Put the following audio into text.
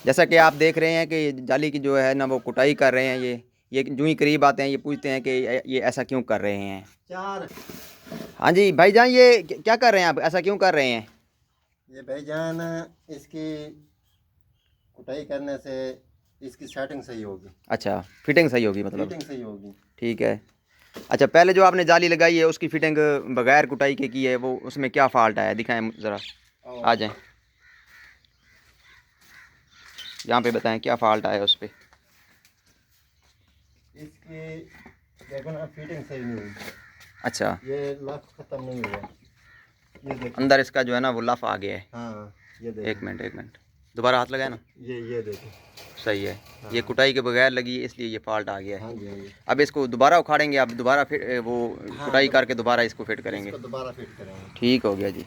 जैसा कि आप देख रहे हैं कि जाली की जो है ना वो कुटाई कर रहे हैं। ये जो ही करीब आते हैं ये पूछते हैं कि ये ऐसा क्यों कर रहे हैं। चार। हाँ जी भाईजान, ये क्या कर रहे हैं आप, ऐसा क्यों कर रहे हैं? ये भाईजान, इसकी कुटाई करने से इसकी सेटिंग सही होगी। अच्छा, फिटिंग सही होगी मतलब। फिटिंग सही होगी। ठीक है। अच्छा, पहले जो आपने जाली लगाई है उसकी फिटिंग बगैर कुटाई के की है, वो उसमें क्या फॉल्ट आया, दिखाएं ज़रा। आ जाएं यहाँ पे, बताएं क्या फॉल्ट आया उस पर। इसकी देखो ना, फिटिंग सही नहीं हुई। अच्छा, ये लफ खत्म नहीं हुआ। ये देखो अंदर इसका जो है ना वो लफ आ गया है। हाँ, ये एक देखो। मिनट एक मिनट, दोबारा हाथ लगाए ना। ये देखो। सही है। हाँ ये कुटाई के बगैर लगी है इसलिए ये फॉल्ट आ गया है। हाँ जी, हाँ जी। अब इसको दोबारा उखाड़ेंगे, अब दोबारा फिर वो हाँ, कुटाई करके दोबारा इसको फिट करेंगे। इसको दोबारा फिट करेंगे। ठीक हो गया जी।